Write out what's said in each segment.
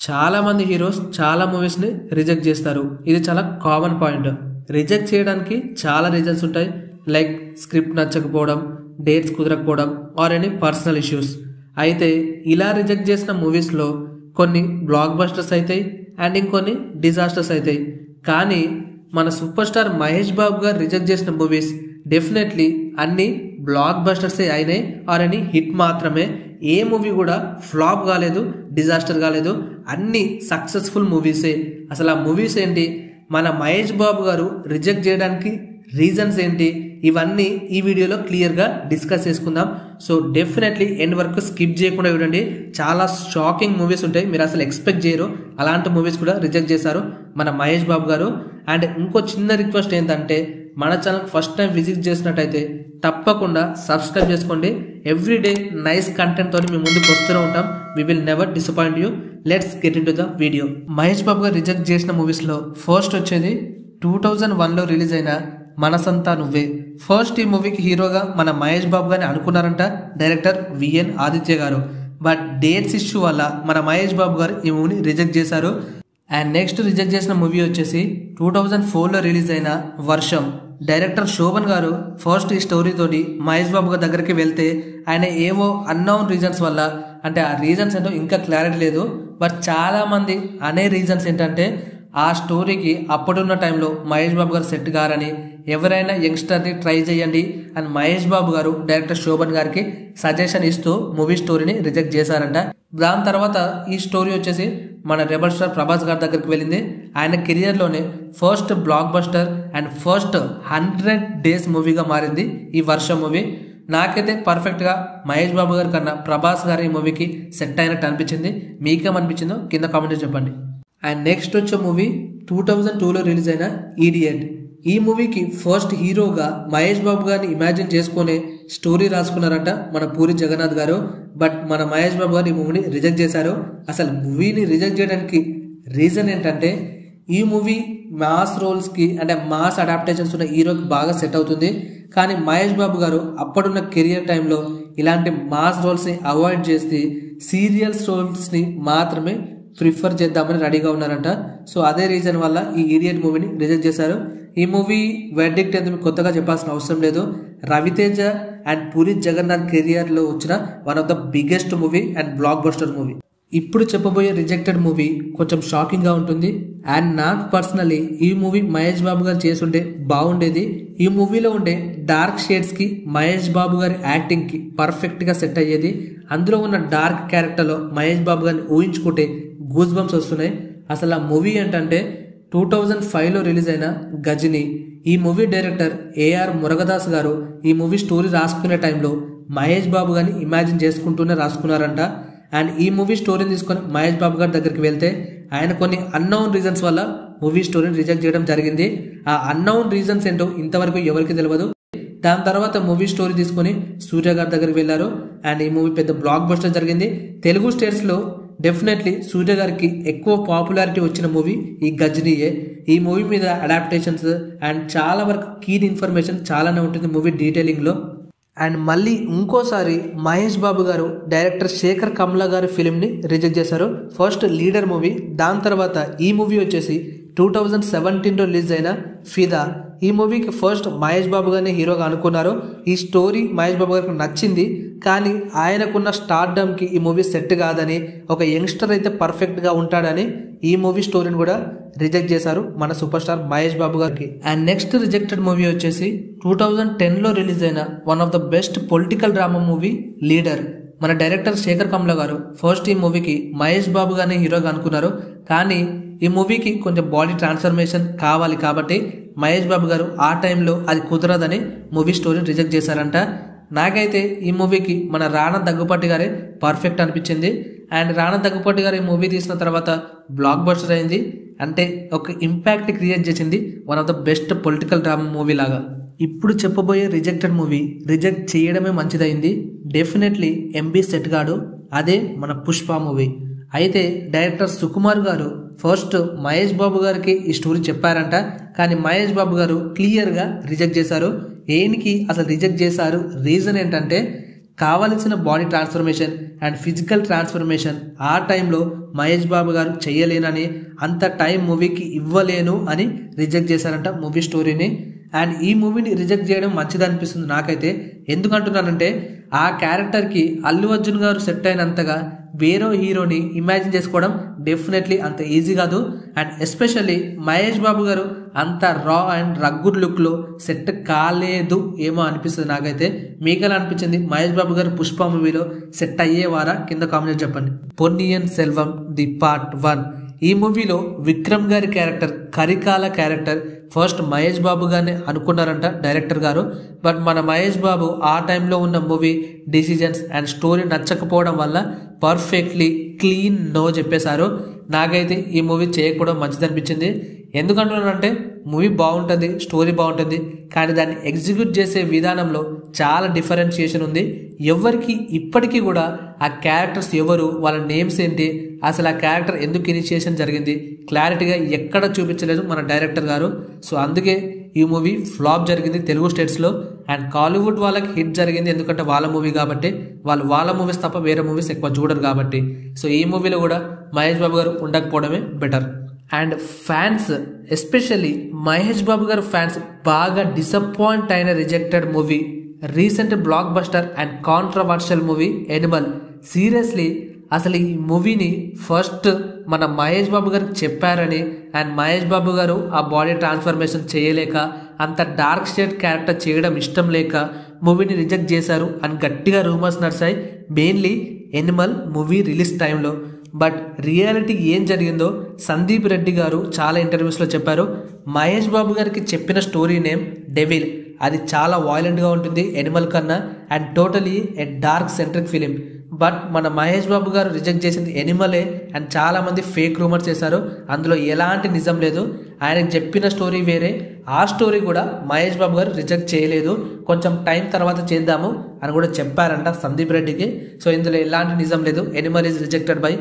చాలా మంది హీరోస్ చాలా మూవీస్ ని రిజెక్ట్ చేస్తారు. ఇది చాలా కామన్ పాయింట్. రిజెక్ట్ చేయడానికి చాలా రీజన్స్ ఉంటాయి. లైక్ స్క్రిప్ట్ నచ్చకపోవడం, డేట్స్ కుదరకపోవడం ఆర్ ఎనీ పర్సనల్ ఇష్యూస్. అయితే ఇలా రిజెక్ట్ చేసిన మూవీస్లో కొన్ని బ్లాక్ బస్టర్స్ అవుతాయి అండ్ ఇంకొన్ని డిజాస్టర్స్ అవుతాయి. కానీ మన సూపర్ స్టార్ మహేష్ బాబు గారు రిజెక్ట్ చేసిన మూవీస్ డెఫినెట్లీ అన్ని బ్లాక్ బస్టర్సే అయినాయి ఆర్ అని హిట్ మాత్రమే. ఏ మూవీ కూడా ఫ్లాప్ కాలేదు, డిజాస్టర్ కాలేదు, అన్ని సక్సెస్ఫుల్ మూవీసే. అసలు ఆ మూవీస్ ఏంటి, మన మహేష్ బాబు గారు రిజెక్ట్ చేయడానికి రీజన్స్ ఏంటి, ఇవన్నీ ఈ వీడియోలో క్లియర్గా డిస్కస్ చేసుకుందాం. సో డెఫినెట్లీ ఎండ్ వరకు స్కిప్ చేయకుండా చూడండి. చాలా షాకింగ్ మూవీస్ ఉంటాయి, మీరు అసలు ఎక్స్పెక్ట్ చేయరు. అలాంటి మూవీస్ కూడా రిజెక్ట్ చేశారు మన మహేష్ బాబు గారు. అండ్ ఇంకో చిన్న రిక్వెస్ట్ ఏంటంటే, మన ఛానల్ ఫస్ట్ టైం విజిట్ చేసినట్టయితే తప్పకుండా సబ్స్క్రైబ్ చేసుకోండి. ఎవ్రీడే నైస్ కంటెంట్ తోని మేము ముందుకు వస్తూనే ఉంటాం. We will never disappoint you. Let's get into the video. Mahesh Babu గారు రిజెక్ట్ చేసిన మూవీస్లో ఫస్ట్ వచ్చేది 2001లో రిలీజ్ అయిన మనసంతా నువ్వే. ఫస్ట్ ఈ మూవీకి హీరోగా మన మహేష్ బాబు గారిని అనుకున్నారంట డైరెక్టర్ విఎన్ ఆదిత్య గారు. బట్ డేట్స్ ఇష్యూ వల్ల మన మహేష్ బాబు గారు ఈ మూవీని రిజెక్ట్ చేశారు. అండ్ నెక్స్ట్ రిజెక్ట్ చేసిన మూవీ వచ్చేసి 2004లో రిలీజ్ అయిన వర్షం. డైరెక్టర్ శోభన్ గారు ఫస్ట్ ఈ స్టోరీతోటి మహేష్ బాబు గారి దగ్గరికి వెళ్తే ఆయన ఏవో అన్నోన్ రీజన్స్ వల్ల, అంటే ఆ రీజన్స్ ఏంటో ఇంకా క్లారిటీ లేదు, బట్ చాలా మంది అనే రీజన్స్ ఏంటంటే ఆ స్టోరీకి అప్పుడున్న టైంలో మహేష్ బాబు గారు సెట్ గారని, ఎవరైనా యంగ్స్టర్ని ట్రై చేయండి అని మహేష్ బాబు గారు డైరెక్టర్ శోభన్ గారికి సజెషన్ ఇస్తూ మూవీ స్టోరీని రిజెక్ట్ చేశారంట. దాని తర్వాత ఈ స్టోరీ వచ్చేసి మన రెబల్ స్టార్ ప్రభాస్ గారి దగ్గరికి వెళ్ళింది. ఆయన కెరియర్లోనే first blockbuster and first 100 days మూవీగా మారింది ఈ వర్షం మూవీ. నాకైతే పర్ఫెక్ట్గా మహేష్ బాబు గారి కన్నా ప్రభాస్ గారు ఈ మూవీకి సెట్ అయినట్టు అనిపించింది. మీకేమనిపించిందో కింద కామెంట్ చెప్పండి. అండ్ నెక్స్ట్ వచ్చే మూవీ 2002లో రిలీజ్ అయిన ఈడియట్. ఈ మూవీకి ఫస్ట్ హీరోగా మహేష్ బాబు గారిని ఇమాజిన్ చేసుకునే స్టోరీ రాసుకున్నారంట మన పూరి జగన్నాథ్ గారు. బట్ మన మహేష్ బాబు గారు ఈ మూవీని రిజెక్ట్ చేశారు. అసలు మూవీని రిజెక్ట్ చేయడానికి రీజన్ ఏంటంటే, ఈ మూవీ మాస్ రోల్స్కి అంటే మాస్ అడాప్టేషన్స్ ఉన్న హీరోకి బాగా సెట్ అవుతుంది. కానీ మహేష్ బాబు గారు అప్పుడున్న కెరియర్ టైంలో ఇలాంటి మాస్ రోల్స్ని అవాయిడ్ చేసి సీరియల్స్ రోల్స్ని మాత్రమే ప్రిఫర్ చేద్దామని రెడీగా ఉన్నారంట. సో అదే రీజన్ వల్ల ఈ ఈడియట్ మూవీని రిజెక్ట్ చేశారు. ఈ మూవీ వెర్డిక్ట్ ఎందుకు కొత్తగా చెప్పాల్సిన అవసరం లేదు. రవితేజ అండ్ పూరి జగన్నాథ్ కెరియర్లో వచ్చిన one of the biggest movie and block buster movie. ఇప్పుడు చెప్పబోయే రిజెక్టెడ్ మూవీ కొంచెం షాకింగ్గా ఉంటుంది. అండ్ నాకు పర్సనలీ ఈ మూవీ మహేష్ బాబు గారు చేసుంటే బాగుండేది. ఈ మూవీలో ఉండే డార్క్ షేడ్స్కి మహేష్ బాబు గారి యాక్టింగ్కి పర్ఫెక్ట్గా సెట్ అయ్యేది. అందులో ఉన్న డార్క్ క్యారెక్టర్లో మహేష్ బాబు గారిని ఊహించుకుంటే గూస్ బంప్స్ వస్తున్నాయి. అసలు ఆ మూవీ ఏంటంటే 2005లో రిలీజ్ అయిన గజని. ఈ మూవీ డైరెక్టర్ ఏఆర్ మురుగదాస్ గారు ఈ మూవీ స్టోరీ రాసుకునే టైంలో మహేష్ బాబు గారిని ఇమాజిన్ చేసుకుంటూనే రాసుకున్నారంట. అండ్ ఈ మూవీ స్టోరీని తీసుకొని మహేష్ బాబు గారి దగ్గరికి వెళ్తే ఆయన కొన్ని అన్నోన్ రీజన్స్ వల్ల మూవీ స్టోరీని రిజెక్ట్ చేయడం జరిగింది. ఆ అన్నోన్ రీజన్స్ ఏంటో ఇంతవరకు ఎవరికి తెలియదు. దాని తర్వాత మూవీ స్టోరీ తీసుకొని సూర్య గారి దగ్గరికి వెళ్ళారు. అండ్ ఈ మూవీ పెద్ద బ్లాక్ బస్టర్ జరిగింది. తెలుగు స్టేట్స్లో డెఫినెట్లీ సూర్య గారికి ఎక్కువ పాపులారిటీ వచ్చిన మూవీ ఈ గజనీయే. ఈ మూవీ మీద అడాప్టేషన్స్ అండ్ చాలా వరకు కీన్ ఇన్ఫర్మేషన్ చాలానే ఉంటుంది మూవీ డీటెయిలింగ్లో. అండ్ మళ్ళీ ఇంకోసారి మహేష్ బాబు గారు డైరెక్టర్ శేఖర్ కమ్లా గారి ఫిలింని రిజెక్ట్ చేశారు. ఫస్ట్ లీడర్ మూవీ, దాని తర్వాత ఈ మూవీ వచ్చేసి 2017లో రిలీజ్ అయిన ఫిదా. ఈ మూవీకి ఫస్ట్ మహేష్ బాబు గారిని హీరోగా అనుకున్నారు. ఈ స్టోరీ మహేష్ బాబు గారికి నచ్చింది, కానీ ఆయనకున్న స్టార్డమ్కి ఈ మూవీ సెట్ కాదని, ఒక యంగ్స్టర్ అయితే పర్ఫెక్ట్గా ఉంటాడని ఈ మూవీ స్టోరీని కూడా రిజెక్ట్ చేశారు మన సూపర్ స్టార్ మహేష్ బాబు గారికి. అండ్ నెక్స్ట్ రిజెక్టెడ్ మూవీ వచ్చేసి 2010లో రిలీజ్ అయిన one of the best political drama movie leader. మన డైరెక్టర్ శేఖర్ కమ్లా గారు ఫస్ట్ ఈ మూవీకి మహేష్ బాబు గారిని హీరోగా అనుకున్నారు. కానీ ఈ మూవీకి కొంచెం బాడీ ట్రాన్స్ఫర్మేషన్ కావాలి కాబట్టి మహేష్ బాబు గారు ఆ టైంలో అది కుదరదని మూవీ స్టోరీని రిజెక్ట్ చేశారంట. నాకైతే ఈ మూవీకి మన రానా దగ్గుపాటి గారే పర్ఫెక్ట్ అనిపించింది. అండ్ రానా దగ్గుపాటి గారు ఈ మూవీ తీసిన తర్వాత బ్లాక్ బస్టర్ అయింది. అంటే ఒక ఇంపాక్ట్ క్రియేట్ చేసింది, one of the best political drama movie లాగా. ఇప్పుడు చెప్పబోయే రిజెక్టెడ్ మూవీ రిజెక్ట్ చేయడమే మంచిదైంది. డెఫినెట్లీ ఎంబీ సెట్ గాడు, అదే మన పుష్ప మూవీ. అయితే డైరెక్టర్ సుకుమార్ గారు ఫస్ట్ మహేష్ బాబు గారికి ఈ స్టోరీ చెప్పారంట. కానీ మహేష్ బాబు గారు క్లియర్గా రిజెక్ట్ చేశారు. ఏనికి అసలు రిజెక్ట్ చేశారు రీజన్ ఏంటంటే, కావలసిన body transformation and physical transformation ఆ టైంలో మహేష్ బాబు గారు చెయ్యలేనని, అంత టైం మూవీకి ఇవ్వలేను అని రిజెక్ట్ చేశారంట మూవీ స్టోరీని. అండ్ ఈ మూవీని రిజెక్ట్ చేయడం మంచిది అనిపిస్తుంది నాకైతే. ఎందుకంటున్నానంటే ఆ క్యారెక్టర్కి అల్లు అర్జున్ గారు సెట్ అయినంతగా వేరే హీరోని ఇమాజిన్ చేసుకోవడం డెఫినెట్లీ అంత ఈజీ కాదు. అండ్ ఎస్పెషల్లీ మహేష్ బాబు గారు అంత రా అండ్ రగ్గుడ్ లుక్లో సెట్ కాలేదు ఏమో అనిపిస్తుంది నాకైతే. మీకు ఎలా అనిపించింది? మహేష్ బాబు గారు పుష్ప మూవీలో సెట్ అయ్యేవారా? కింద కామెంట్ చెప్పండి. పొన్నియిన్ సెల్వం ది పార్ట్ 1 ఈ మూవీలో విక్రమ్ గారి character, Karikala character first Mahesh Babu గారిని అనుకున్నారంట డైరెక్టర్ గారు. బట్ మన మహేష్ బాబు ఆ టైంలో ఉన్న మూవీ డిసిజన్స్ అండ్ స్టోరీ నచ్చకపోవడం వల్ల పర్ఫెక్ట్లీ క్లీన్ నో చెప్పేశారు. నాకైతే ఈ మూవీ చేయకపోవడం మంచిది అనిపించింది. ఎందుకంటున్నానంటే మూవీ బాగుంటుంది, స్టోరీ బాగుంటుంది, కానీ దాన్ని ఎగ్జిక్యూట్ చేసే విధానంలో చాలా డిఫరెన్షియేషన్ ఉంది. ఎవరికి ఇప్పటికీ కూడా ఆ క్యారెక్టర్స్ ఎవరు, వాళ్ళ నేమ్స్ ఏంటి, అసలు ఆ క్యారెక్టర్ ఎందుకు ఇనిషియేషన్ జరిగింది క్లారిటీగా ఎక్కడ చూపించలేదు మన డైరెక్టర్ గారు. సో అందుకే ఈ మూవీ ఫ్లాప్ జరిగింది తెలుగు స్టేట్స్లో. అండ్ కాలీవుడ్ వాళ్ళకి హిట్ జరిగింది, ఎందుకంటే వాళ్ళ మూవీ కాబట్టి. వాళ్ళ మూవీస్ తప్ప వేరే మూవీస్ ఎక్కువ చూడరు కాబట్టి. సో ఈ మూవీలో కూడా మహేష్ బాబు గారు ఉండకపోవడమే better. And fans, especially Mahesh Babu గారు ఫ్యాన్స్ బాగా డిసప్పాయింట్ అయిన rejected movie recent blockbuster and controversial movie Animal. Seriously అసలు ఈ మూవీని ఫస్ట్ మన మహేష్ బాబు గారికి చెప్పారని, అండ్ మహేష్ బాబు గారు ఆ బాడీ ట్రాన్స్ఫర్మేషన్ చేయలేక, అంత డార్క్ షేడ్ క్యారెక్టర్ చేయడం ఇష్టం లేక మూవీని రిజెక్ట్ చేశారు అని గట్టిగా రూమర్స్ నడిచాయి, మెయిన్లీ ఎనిమల్ మూవీ రిలీజ్ టైంలో. బట్ రియాలిటీ ఏం జరిగిందో సందీప్ రెడ్డి గారు చాలా ఇంటర్వ్యూస్లో చెప్పారు. మహేష్ బాబు గారికి చెప్పిన స్టోరీ నేమ్ డెవిల్. అది చాలా వాయిలెంట్గా ఉంటుంది ఎనిమల్ కన్నా, and totally A dark centric film. But మన మహేష్ బాబు గారు రిజెక్ట్ చేసింది ఎనిమలే. అండ్ చాలామంది ఫేక్ రూమర్స్ చేశారు, అందులో ఎలాంటి నిజం లేదు. ఆయనకు చెప్పిన స్టోరీ వేరే, ఆ స్టోరీ కూడా మహేష్ బాబు గారు రిజెక్ట్ చేయలేదు, కొంచెం టైం తర్వాత చేద్దాము అని కూడా చెప్పారంట సందీప్ రెడ్డికి. సో ఇందులో ఎలాంటి నిజం లేదు, Animal is rejected by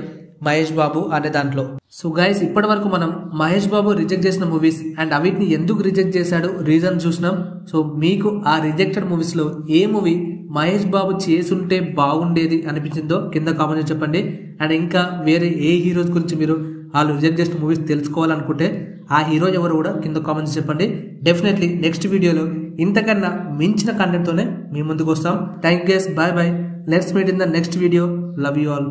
Mahesh Babu అనే దాంట్లో. సో గైస్, ఇప్పటి వరకు మనం మహేష్ బాబు రిజెక్ట్ చేసిన మూవీస్ అండ్ అవిటిని ఎందుకు రిజెక్ట్ చేశాడు రీజన్ చూసినాం. సో మీకు ఆ రిజెక్టెడ్ మూవీస్లో ఏ మూవీ మహేష్ బాబు చేసుంటే బాగుండేది అనిపించిందో కింద కామెంట్ చెప్పండి. అండ్ ఇంకా వేరే ఏ హీరోస్ గురించి మీరు వాళ్ళు రిజెక్ట్ చేసిన మూవీస్ తెలుసుకోవాలనుకుంటే ఆ హీరో ఎవరు కూడా కింద కామెంట్స్ చెప్పండి. డెఫినెట్లీ నెక్స్ట్ వీడియోలో ఇంతకన్నా మించిన కంటెంట్తోనే మీ ముందుకు వస్తాం. Thank you guys, bye bye. Let's meet in the next video. Love you all.